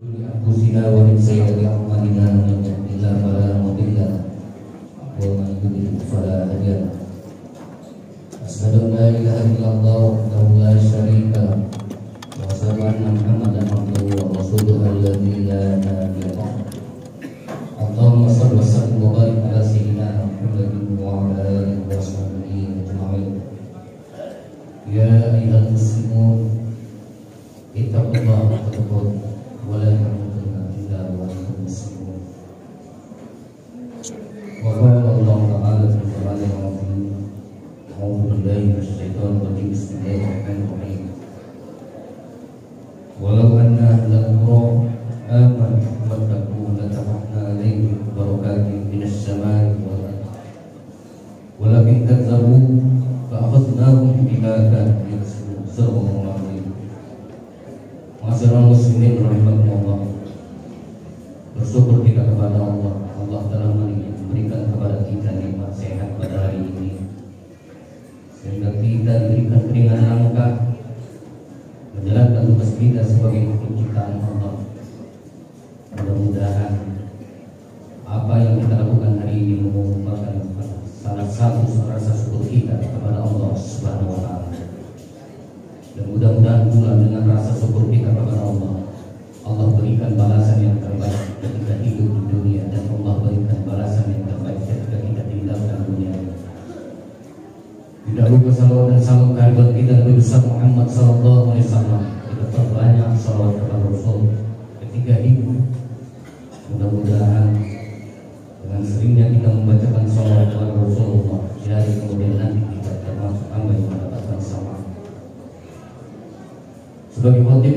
أنفسنا ومن سيئات أعمالنا من يهده الله فلا مضل له ومن يضلل فلا هادي له أشهد أن لا إله إلا الله وحده لا شريك له وأشهد أن محمدا عبده ورسوله الذي لا نبي بعده اللهم صل وسلم وبارك على سيدنا محمد وعلى آله وصحبه أجمعين يا أيها المسلمون اتقوا الله واتقوا ولا تموتن إلا وأنتم مسلمون وقال الله تعالى في القرآن العظيم أعوذ بالله من الشيطان الرجيم بسم الله الرحمن الرحيم ولو أن أهل القرى آمنوا واتقوا لفتحنا عليهم بركات من السماء والأرض ولكن كذبوا فأخذناهم بما كانوا يكسبون صدق الله العظيم. Masyarakat muslimin rahimakumullah, bersyukur kita kepada Allah. Allah telah memberikan kepada kita nikmat sehat pada hari ini, sehingga kita diberikan keringanan langkah menjalankan tugas kita sebagai makhluk ciptaan Allah. Mudah-mudahan apa yang kita lakukan hari ini merupakan salah satu rasa syukur kita kepada Allah Subhanahu wa Ta'ala. Dan mudah-mudahan pula dengan rasa syukur kita kepada Allah, Allah berikan balasan yang terbaik ketika hidup di dunia, dan Allah berikan balasan yang terbaik ketika kita tinggalkan dunia. Tidak lupa salawat dan salam kehadirat kita Nabi besar Muhammad sallallahu alaihi wasallam. Kita perbanyak salawat kepada Rasul ketika hidup. Mudah-mudahan dengan seringnya kita membacakan salawat kepada Rasulullah, jadi kemudian nanti kita termasuk hamba yang mendapatkan salawat. Sebagai khotib,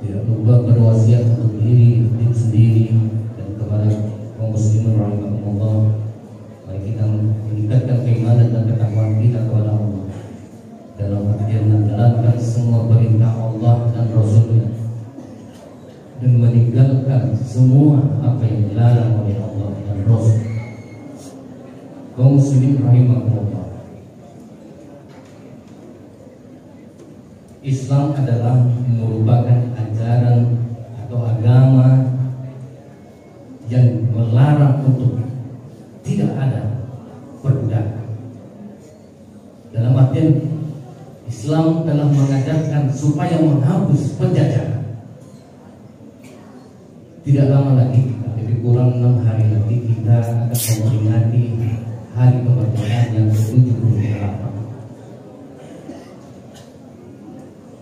tidak lupa berwasiat untuk diri sendiri dan kepada kaum muslimin rahimahumullah, mari kita meningkatkan keimanan dan ketakwaan kita kepada Allah dalam artian menjalankan semua perintah Allah dan Rasulnya, dan meninggalkan semua apa yang dilarang oleh Allah dan Rasul. Kaum muslimin rahimahumullah, Islam adalah merupakan ajaran atau agama yang melarang untuk tidak ada perbudakan. Dalam artian Islam telah mengajarkan supaya menghapus penjajahan. Tidak lama lagi, lebih kurang 6 hari lagi, kita akan memperingati hari kemerdekaan yang ke-78.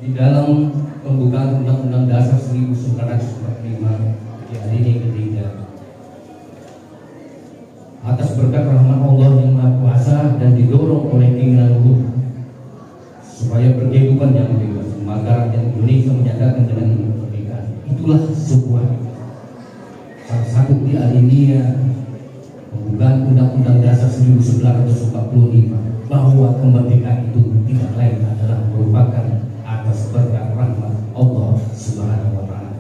Di dalam pembukaan Undang-Undang Dasar 1945 di alinea ketiga, atas berkat rahmat Allah yang Maha Kuasa dan didorong oleh keinginan luhur supaya berkehidupan yang bebas, maka rakyat Indonesia menyatakan dengan kemerdekaan. Itulah sebuah salah satu di alinea pembukaan Undang-Undang Dasar 1945, bahwa kemerdekaan itu tidak lain adalah merupakan atas berkat rahmat Allah Subhanahu wa Ta'ala.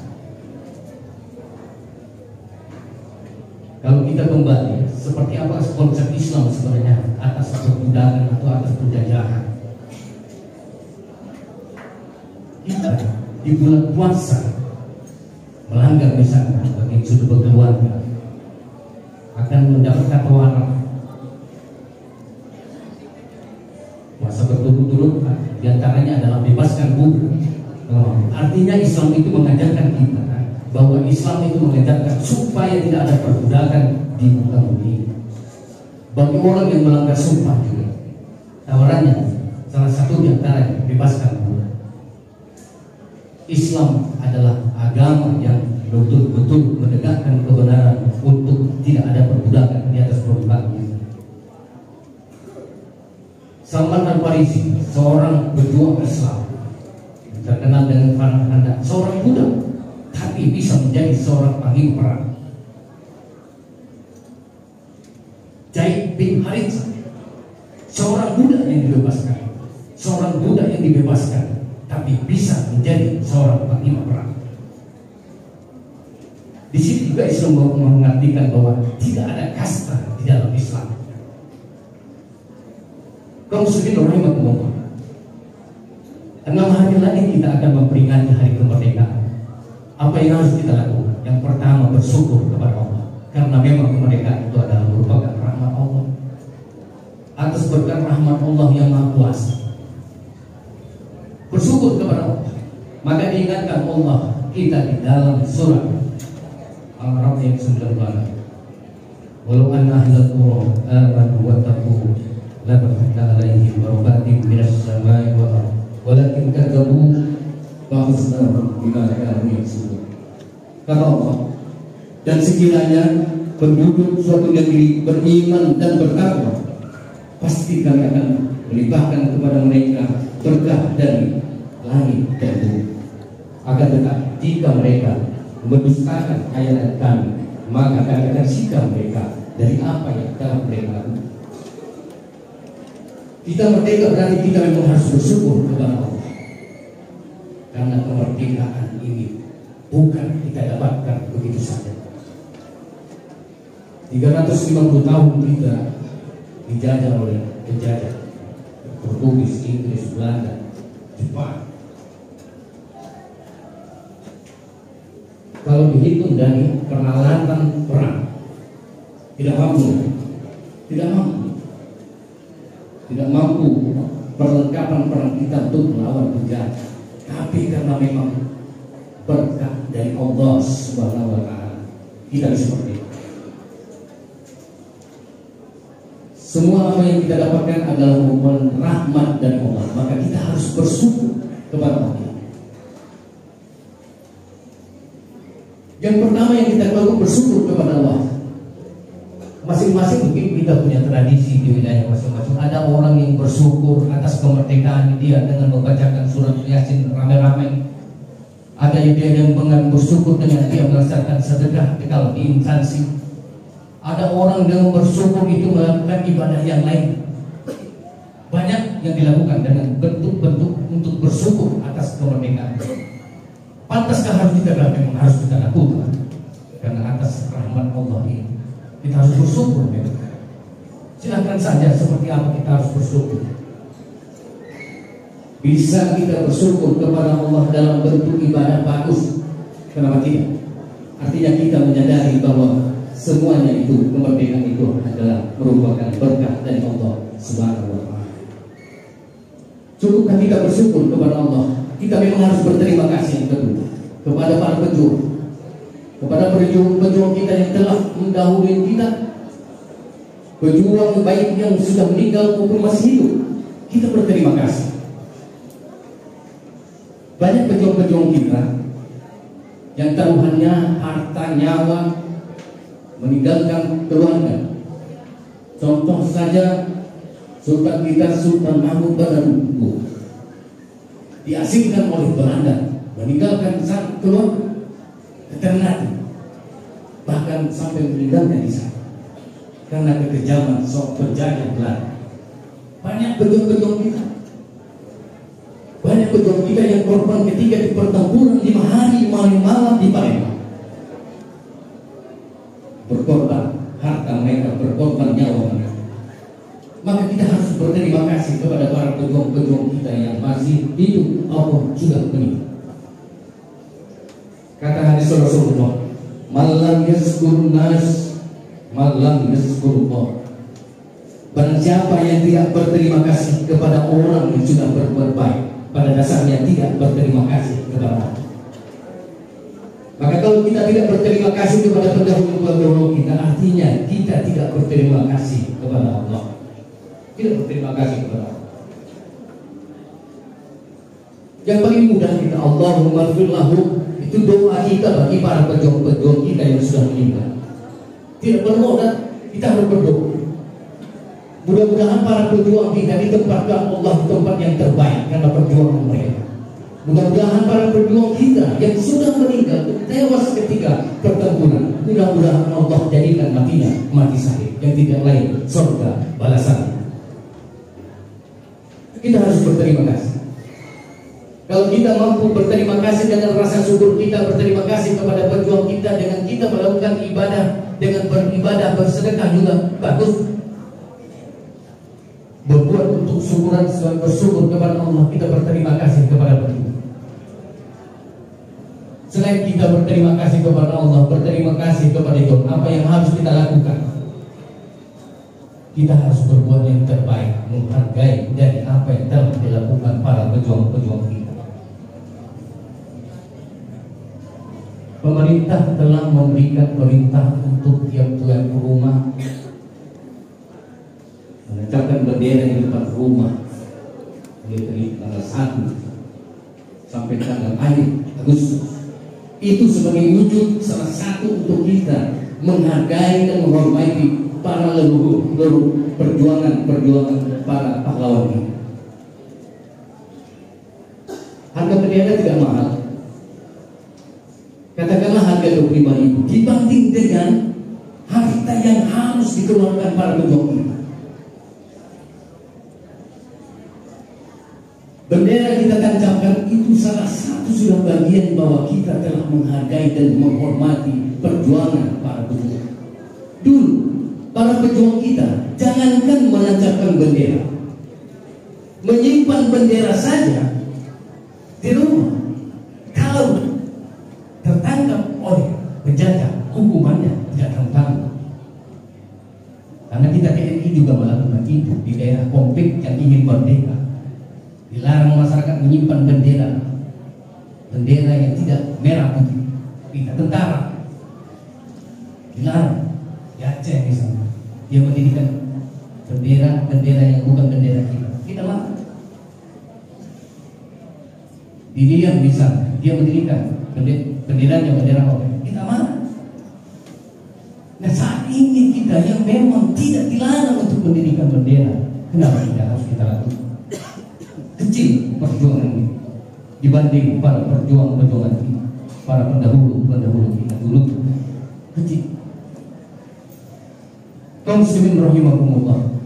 Kalau kita kembali, seperti apa konsep Islam sebenarnya atas perbudakan atau atas penjajahan? Kita di bulan puasa melanggar, misalnya bagi yang sudah berkeluarga akan mendapatkan tawaran puasa berturut-turut, diantaranya adalah bebaskan budak. Artinya Islam itu mengajarkan kita bahwa Islam itu mengajarkan supaya tidak ada perbudakan di muka bumi. Bagi orang yang melanggar sumpah juga, tawarannya salah satu diantaranya bebaskan budak. Islam adalah agama yang betul-betul menegakkan kebenaran untuk tidak ada perbudakan di atas permukaan bumi. Salman Al-Farisi, seorang pejuang Islam terkenal dengan farhan, seorang budak tapi bisa menjadi seorang panglima perang. Zaid bin Harithah, seorang budak yang dibebaskan, tapi bisa menjadi seorang panglima perang. Di sini juga Islam mengartikan bahwa tidak ada kasta di dalam Islam. Kaum muslimin rahimahumullah, 6 hari lagi kita akan memperingati hari kemerdekaan. Apa yang harus kita lakukan? Yang pertama, bersyukur kepada Allah, karena memang kemerdekaan itu adalah merupakan rahmat Allah. Atas berkat rahmat Allah yang Maha Kuasa, bersyukur kepada Allah. Maka diingatkan Allah kita di dalam surat Al-Araf yang 19. Walau anna ahlal qura amanu wattaqu la fatahna alaihim barakatin minas samai wal ardh walakin kadzabu fa akhadnahum bima kanu yaksubun. Kata Allah, dan sekiranya penduduk suatu negeri beriman dan bertakwa, pasti kami akan melimpahkan kepada mereka berkah dari langit dan bumi. Akan tetapi jika mereka mendustakan ayat kami, maka kami akan sikap mereka dari apa yang telah mereka lakukan. Kita merdeka berarti kita memang harus bersyukur kepada Allah, karena kemerdekaan ini bukan kita dapatkan begitu saja. 350 tahun kita dijajah oleh penjajah Portugis, Inggris, Belanda, Jepang. Kalau dihitung dari peralatan perang, tidak mampu perlengkapan perang kita untuk melawan penjajah. Tapi karena memang berkat dari Allah Subhanahu wa Ta'ala, kita bisa merdeka. Semua apa yang kita dapatkan adalah merupakan rahmat dari Allah, maka kita harus bersyukur kepada Allah. Yang pertama yang kita lakukan, bersyukur kepada Allah. Masing-masing mungkin kita punya tradisi di wilayah masing-masing. Ada orang yang bersyukur atas kemerdekaan dia dengan membacakan surat Yasin ramai-ramai. Ada yang dia yang bersyukur dengan dia melaksanakan sedekah kalau di instansi. Ada orang yang bersyukur itu melakukan ibadah yang lain. Banyak yang dilakukan dengan bentuk-bentuk untuk bersyukur atas kemerdekaan. Pantaskah harus kita memang harus kita lakukan? Karena atas rahmat Allah ini kita harus bersyukur. Silahkan saja seperti apa kita harus bersyukur. Bisa kita bersyukur kepada Allah dalam bentuk ibadah bagus. Kenapa tidak? Artinya kita menyadari bahwa semuanya itu, kemerdekaan itu adalah merupakan berkah dari Allah Subhanahu wa Ta'ala. Cukupkah kita bersyukur kepada Allah? Kita memang harus berterima kasih kepada para pejuang, kepada pejuang kita yang telah mendahului kita, pejuang baik yang sudah meninggal maupun masih hidup. Kita berterima kasih. Banyak pejuang-pejuang kita yang taruhannya harta nyawa, meninggalkan keluarga. Contoh saja Sultan kita, Sultan Mahmud Badarudin, diasingkan oleh Belanda, meninggalkan sang keluarga ke Ternate, bahkan sampai meninggalnya di sana karena kekejaman sok penjajah Belanda. Banyak pejuang-pejuang kita, banyak pejuang kita yang korban ketika di pertempuran 5 hari 5 malam di Palembang. Berkorban harta mereka, berkorban nyawa mereka. Maka kita harus berterima kasih kepada para pejuang-pejuang kita yang masih hidup atau sudah meninggal. Kata hadis Rasulullah, "Malam yazkurun nas, malam yazkurullah." Barang siapa yang tidak berterima kasih kepada orang yang sudah berbuat baik, pada dasarnya tidak berterima kasih kepada Allah. Maka kalau kita tidak berterima kasih kepada pendahulu kita, artinya kita tidak berterima kasih kepada Allah. Tidak berterima kasih kepada Allah. Yang paling mudah kita, Allahumma ighfir lahu, itu doa kita bagi para pejuang-pejuang kita yang sudah meninggal. Tidak bermodal, kita harus berdoa. Mudah-mudahan para pejuang kita ditempatkan Allah di tempat yang terbaik karena perjuangan mereka. Mudah-mudahan para pejuang kita yang sudah meninggal, tewas ketika pertempuran, mudah-mudahan Allah jadikan matinya mati syahid yang tidak lain surga balasan. Kita harus berterima kasih. Kalau kita mampu berterima kasih dengan rasa syukur kita, berterima kasih kepada pejuang kita dengan kita melakukan ibadah, dengan beribadah, bersedekah juga bagus. Berbuat untuk syukuran, bersyukur kepada Allah, kita berterima kasih kepada pejuang. Selain kita berterima kasih kepada Allah, berterima kasih kepada Tuhan, apa yang harus kita lakukan? Kita harus berbuat yang terbaik, menghargai dari apa yang telah dilakukan para pejuang-pejuang kita. Pemerintah telah memberikan perintah untuk tiap-tiap rumah menempelkan bendera di depan rumah dari tanggal 1 sampai tanggal akhir Agustus. Itu sebagai wujud salah satu untuk kita menghargai dan menghormati para leluhur perjuangan para pahlawan ini. Harga bendera tidak mahal. Katakanlah harga 25.000 dibanding dengan harta yang harus dikeluarkan para pejuang ini. Bendera kita tancapkan itu salah satu sudah bagian bahwa kita telah menghargai dan menghormati perjuangan para pejuang. Dulu para pejuang kita jangankan menancapkan bendera, menyimpan bendera saja di rumah. Kalau tertangkap oleh penjajah, hukumannya tidak tanggung. Karena kita TNI juga melakukan itu di daerah konflik yang ingin merdeka. Dilarang masyarakat menyimpan bendera yang tidak merah putih. Kita tentara dilarang. Di Aceh misalnya, dia mendirikan bendera yang bukan bendera kita. Kita larang. Di Riau misalnya, dia mendirikan benderanya bendera orang. Kita marah. Nah, saat ini kita yang memang tidak dilarang untuk mendirikan bendera, kenapa tidak harus kita lakukan? Kecil perjuangan ini dibanding para perjuangan kita, para pendahulu kita dulu kecil. Kaum muslimin rahimakumullah.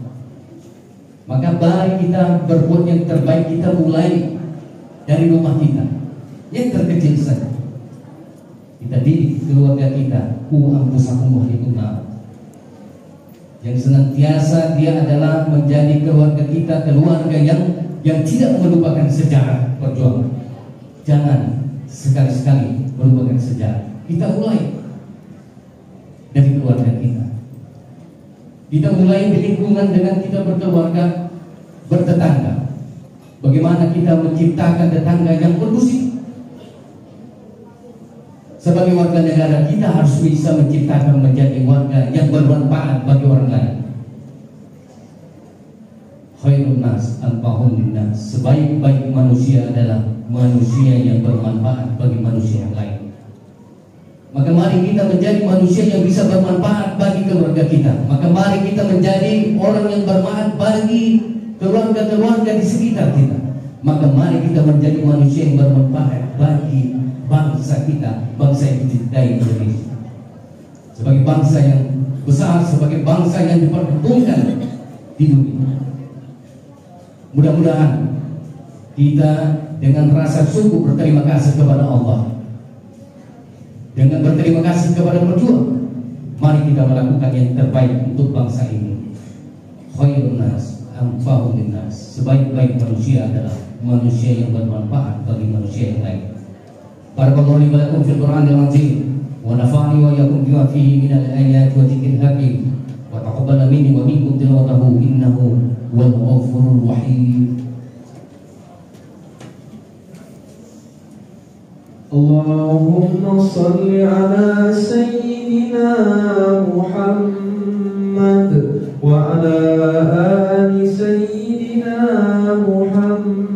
Maka mari kita berbuat yang terbaik. Kita mulai dari rumah kita yang terkecil saja. Kita didik keluarga kita, anfusakum wa ahlikum nar. Yang senantiasa dia adalah menjadi keluarga kita, keluarga yang tidak melupakan sejarah perjuangan. Jangan sekali-sekali melupakan sejarah. Kita mulai dari keluarga kita. Kita mulai di lingkungan dengan kita berkeluarga, bertetangga. Bagaimana kita menciptakan tetangga yang kondusif. Sebagai warga negara kita harus bisa menciptakan menjadi warga yang bermanfaat bagi orang lain. Khairun nas anfa'uhum linnas. Sebaik-baik manusia adalah manusia yang bermanfaat bagi manusia yang lain. Maka mari kita menjadi manusia yang bisa bermanfaat bagi keluarga kita. Maka mari kita menjadi orang yang bermanfaat bagi keluarga-keluarga di sekitar kita. Maka mari kita menjadi manusia yang bermanfaat bagi bangsa kita, bangsa yang dicintai Indonesia. Sebagai bangsa yang besar, sebagai bangsa yang diperhitungkan di dunia. Mudah-mudahan kita dengan rasa sungguh berterima kasih kepada Allah, dengan berterima kasih kepada pejuang, mari kita melakukan yang terbaik untuk bangsa ini. Khairun nas anfa'uhum linnas. Sebaik-baik manusia adalah manusia yang bermanfaat bagi manusia yang lain. Barakallahu li wa lakum fil Qur'anil azim wa nafa'ani wa iyyakum bima fihi minal ayati wa dzikril hakim wa taqabbal minni wa minkum tilawatahu innahu wal ghafurur rahim. Allahumma salli ala sayyidina Muhammad wa ala ali sayyidina Muhammad.